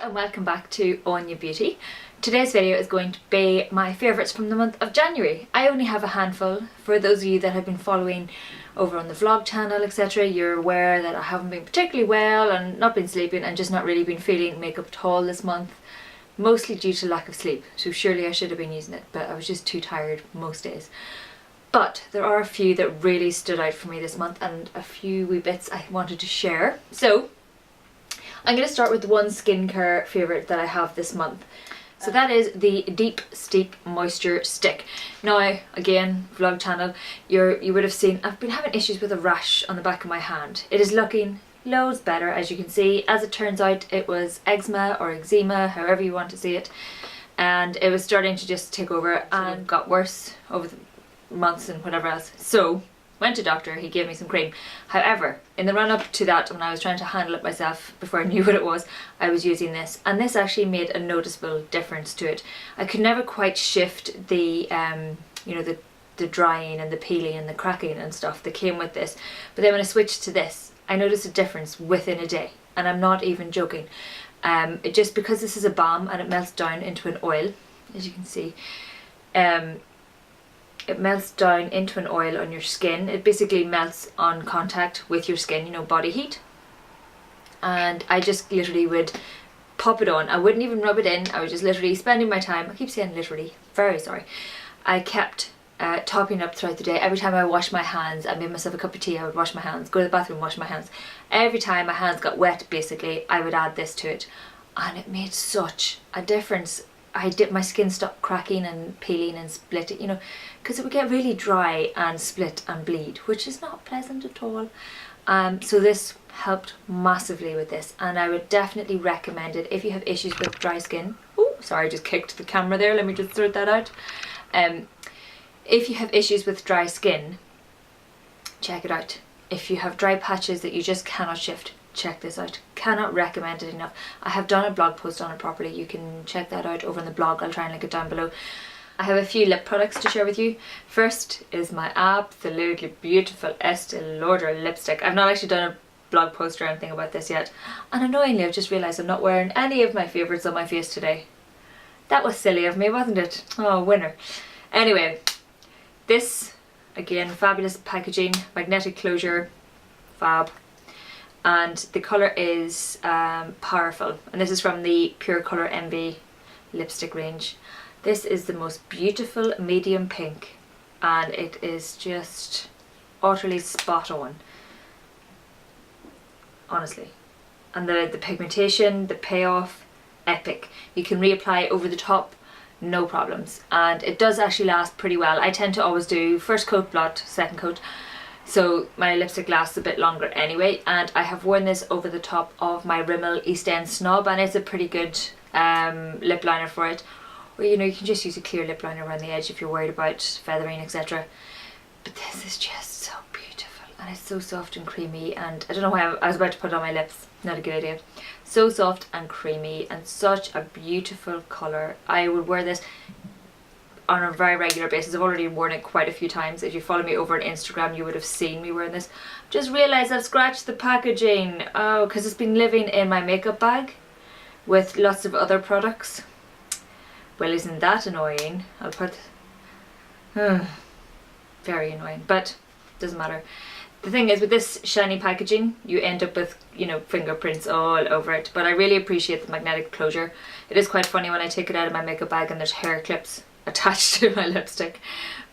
and welcome back to Anya Beauty. Today's video is going to be my favourites from the month of January. I only have a handful. For those of you that have been following over on the vlog channel, etc., you're aware that I haven't been particularly well and not been sleeping and just not really been feeling makeup at all this month. Mostly due to lack of sleep, so surely I should have been using it, but I was just too tired most days. But there are a few that really stood out for me this month and a few wee bits I wanted to share. So I'm going to start with the one skincare favourite that I have this month. So that is the Deep Steep Moisture Stick. Now, again, vlog channel, you would have seen I've been having issues with a rash on the back of my hand. It is looking loads better, as you can see. As it turns out, it was eczema or eczema, however you want to see it. And it was starting to just take over and got worse over the months and whatever else. So went to doctor, he gave me some cream. However, in the run up to that, when I was trying to handle it myself before I knew what it was, I was using this, and this actually made a noticeable difference to it. I could never quite shift the the drying and the peeling and the cracking and stuff that came with this, but then when I switched to this, I noticed a difference within a day, and I'm not even joking. Just because this is a balm and it melts down into an oil, as you can see, it melts down into an oil on your skin. It basically melts on contact with your skin, you know, body heat. And I just literally would pop it on. I wouldn't even rub it in. I was just literally spending my time, I keep saying literally, very sorry. I kept topping up throughout the day. Every time I washed my hands, I made myself a cup of tea, I would wash my hands, go to the bathroom, wash my hands. Every time my hands got wet, basically, I would add this to it. And it made such a difference. My skin stopped cracking and peeling and splitting, you know, because it would get really dry and split and bleed, which is not pleasant at all. So this helped massively with this, and I would definitely recommend it if you have issues with dry skin. Oh, sorry, I just kicked the camera there, let me just sort that out. If you have issues with dry skin, check it out. If you have dry patches that you just cannot shift, check this out. Cannot recommend it enough. I have done a blog post on it properly. You can check that out over in the blog. I'll try and link it down below. I have a few lip products to share with you. First is my absolutely beautiful Estee Lauder lipstick. I've not actually done a blog post or anything about this yet, and annoyingly I've just realised I'm not wearing any of my favourites on my face today. That was silly of me, wasn't it? Oh, winner. Anyway, this, again, fabulous packaging, magnetic closure, fab. And the colour is Powerful, and this is from the Pure Colour Envy lipstick range. This is the most beautiful medium pink, and it is just utterly spot on, honestly. And the pigmentation, the payoff, epic. You can reapply over the top, no problems, and it does actually last pretty well. I tend to always do first coat blot, second coat, so my lipstick lasts a bit longer anyway, and I have worn this over the top of my Rimmel East End Snob, and it's a pretty good lip liner for it. Or, you know, you can just use a clear lip liner around the edge if you're worried about feathering, etc. But this is just so beautiful, and it's so soft and creamy, and I don't know why I was about to put it on my lips, not a good idea. So soft and creamy, and such a beautiful colour. I would wear this on a very regular basis. I've already worn it quite a few times. If you follow me over on Instagram, you would have seen me wearing this. Just realised I've scratched the packaging. Oh, because it's been living in my makeup bag with lots of other products. Well, isn't that annoying? I'll put... very annoying, but doesn't matter. The thing is, with this shiny packaging, you end up with, you know, fingerprints all over it, but I really appreciate the magnetic closure. It is quite funny when I take it out of my makeup bag and there's hair clips attached to my lipstick.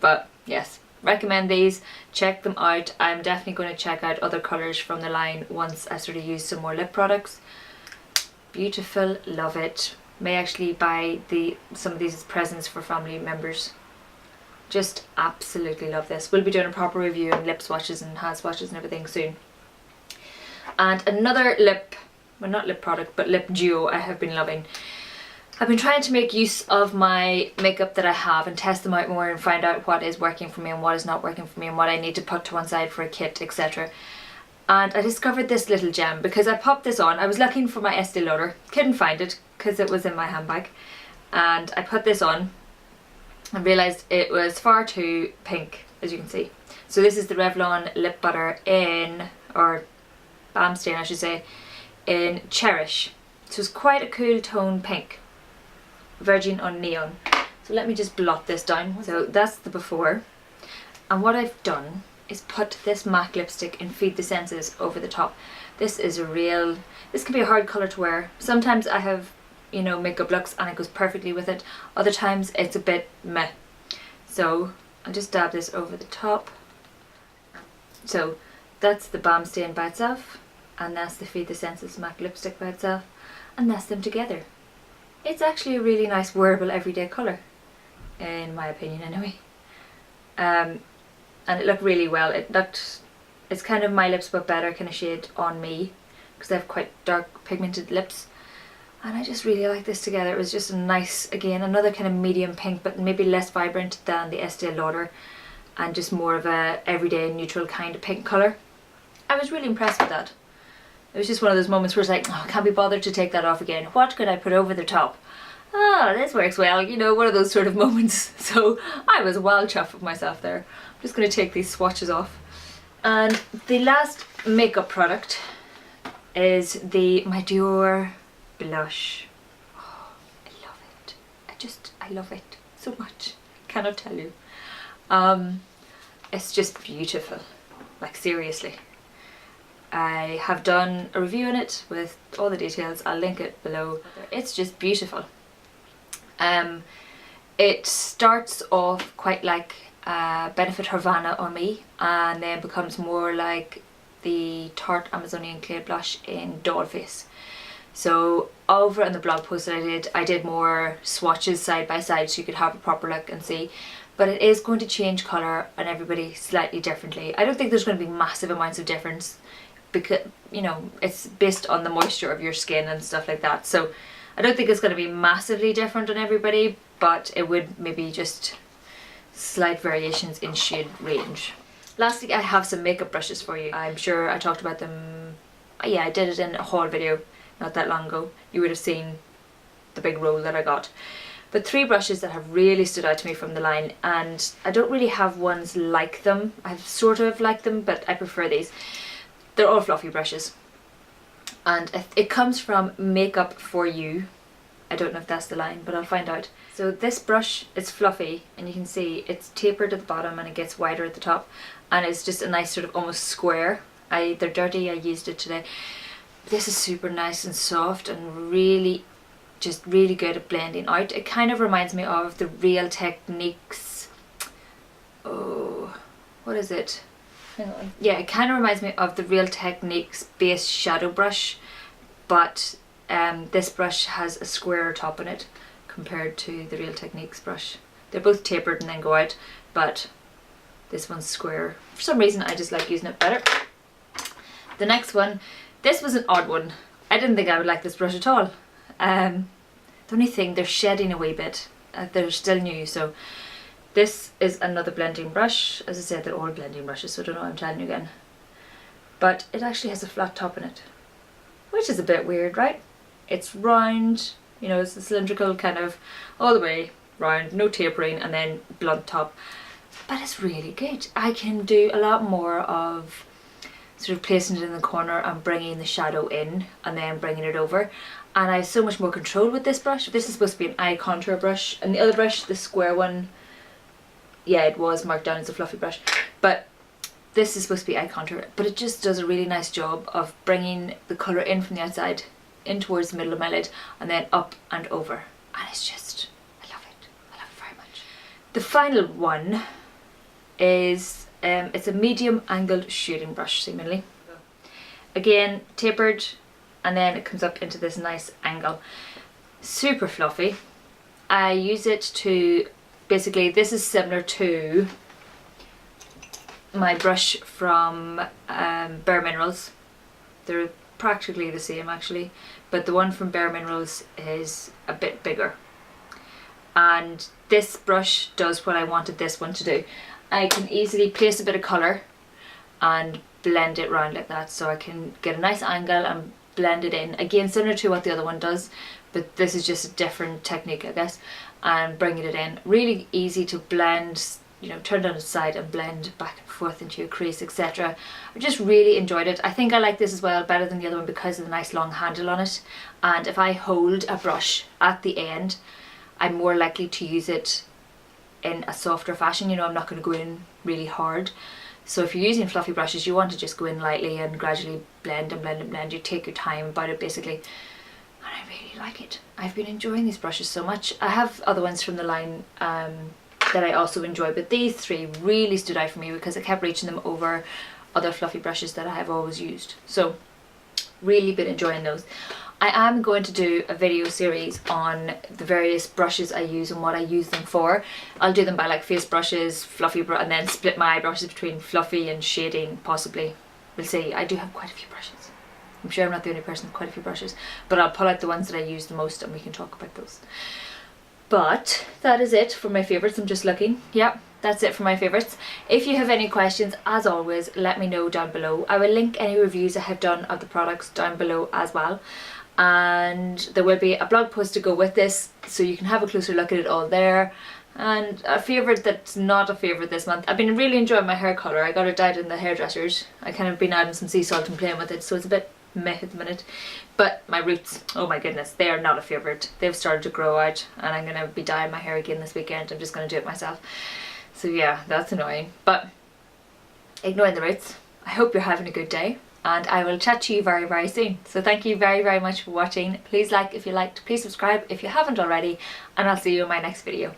But yes, recommend these, check them out. I'm definitely going to check out other colours from the line once I sort of use some more lip products. Beautiful, love it. May actually buy some of these as presents for family members. Just absolutely love this. We'll be doing a proper review on lip swatches and hand swatches and everything soon. And another lip, well, not lip product, but lip duo I have been loving. I've been trying to make use of my makeup that I have and test them out more and find out what is working for me and what is not working for me and what I need to put to one side for a kit, etc. And I discovered this little gem because I popped this on. I was looking for my Estee Lauder, couldn't find it because it was in my handbag, and I put this on and realised it was far too pink, as you can see. So this is the Revlon Lip Butter in, or Balm Stain I should say, in Cherish. So it's quite a cool tone pink. Virgin on Neon. So let me just blot this down. So that's the before. And what I've done is put this MAC lipstick in Feed the Senses over the top. This is a real, this can be a hard colour to wear. Sometimes I have, you know, makeup looks and it goes perfectly with it. Other times it's a bit meh. So I'll just dab this over the top. So that's the Balm Stain by itself, and that's the Feed the Senses MAC lipstick by itself, and that's them together. It's actually a really nice wearable everyday colour, in my opinion anyway. And it looked really well. It's kind of my lips but better kind of shade on me, because I have quite dark pigmented lips. And I just really like this together. It was just a nice, again, another kind of medium pink, but maybe less vibrant than the Estee Lauder, and just more of a everyday neutral kind of pink colour. I was really impressed with that. It was just one of those moments where it's like, oh, I can't be bothered to take that off again. What could I put over the top? Oh, this works well, you know, one of those sort of moments. So I was well chuffed with myself there. I'm just going to take these swatches off. And the last makeup product is the My Dior blush. Oh, I love it. I love it so much. Cannot tell you. It's just beautiful. Like, seriously. I have done a review on it with all the details. I'll link it below. It's just beautiful. It starts off quite like Benefit Havana on me, and then becomes more like the Tarte Amazonian Clay Blush in Dollface. So over on the blog post that I did more swatches side by side so you could have a proper look and see. But it is going to change colour on everybody slightly differently. I don't think there's going to be massive amounts of difference, because, you know, it's based on the moisture of your skin and stuff like that. So I don't think it's going to be massively different on everybody, but it would maybe just slight variations in shade range. Lastly, I have some makeup brushes for you. I'm sure I talked about them, yeah, I did it in a haul video not that long ago. You would have seen the big roll that I got. But 3 brushes that have really stood out to me from the line, and I don't really have ones like them. I've sort of liked them, but I prefer these. They're all fluffy brushes, and it comes from Makeup For You. I don't know if that's the line, but I'll find out. So this brush is fluffy, and you can see it's tapered at the bottom and it gets wider at the top, and it's just a nice sort of almost square. They're dirty, I used it today. This is super nice and soft and really, just really good at blending out. It kind of reminds me of the Real Techniques, oh, what is it? Hang on. Yeah, it kind of reminds me of the Real Techniques base shadow brush, but this brush has a squarer top on it compared to the Real Techniques brush. They're both tapered and then go out, but this one's square. For some reason I just like using it better. The next one, this was an odd one. I didn't think I would like this brush at all. The only thing, they're shedding a wee bit. They're still new, so this is another blending brush. As I said, they're all blending brushes, so I don't know what I'm telling you again. But it actually has a flat top in it, which is a bit weird, right? It's round, you know, it's a cylindrical kind of all the way round, no tapering, and then blunt top. But it's really good. I can do a lot more of sort of placing it in the corner and bringing the shadow in and then bringing it over. And I have so much more control with this brush. This is supposed to be an eye contour brush, and the other brush, the square one, yeah, it was marked down as a fluffy brush, but this is supposed to be eye contour. But it just does a really nice job of bringing the colour in from the outside, in towards the middle of my lid, and then up and over. And it's just, I love it. I love it very much. The final one is, it's a medium angled shading brush, seemingly. Again, tapered, and then it comes up into this nice angle. Super fluffy. I use it to, basically this is similar to my brush from Bare Minerals. They're practically the same actually, but the one from Bare Minerals is a bit bigger. And this brush does what I wanted this one to do. I can easily place a bit of colour and blend it round like that, so I can get a nice angle and blend it in. Again, similar to what the other one does, but this is just a different technique, I guess, and bringing it in. Really easy to blend turn down its side and blend back and forth into your crease, etc. I just really enjoyed it. I think I like this as well better than the other one because of the nice long handle on it, and if I hold a brush at the end, I'm more likely to use it in a softer fashion. I'm not going to go in really hard. So if you're using fluffy brushes, you want to just go in lightly and gradually blend and blend and blend. You take your time about it basically, and I really like it. I've been enjoying these brushes so much. I have other ones from the line that I also enjoy, but these three really stood out for me because I kept reaching them over other fluffy brushes that I have always used. So really been enjoying those. I am going to do a video series on the various brushes I use and what I use them for. I'll do them by like face brushes, fluffy and then split my eye brushes between fluffy and shading possibly. We'll see. I do have quite a few brushes. I'm sure I'm not the only person with quite a few brushes, but I'll pull out the ones that I use the most and we can talk about those. But that is it for my favourites. I'm just looking. Yep, that's it for my favourites. If you have any questions, as always, let me know down below. I will link any reviews I have done of the products down below as well. And there will be a blog post to go with this, so you can have a closer look at it all there. And a favourite that's not a favourite this month. I've been really enjoying my hair colour. I got it dyed in the hairdressers. I kind of been adding some sea salt and playing with it, so it's a bit meh at the minute. But my roots, oh my goodness, they are not a favourite. They've started to grow out and I'm going to be dyeing my hair again this weekend. I'm just going to do it myself. So yeah, that's annoying. But ignoring the roots, I hope you're having a good day and I will chat to you very, very soon. So thank you very, very much for watching. Please like if you liked, please subscribe if you haven't already, and I'll see you in my next video.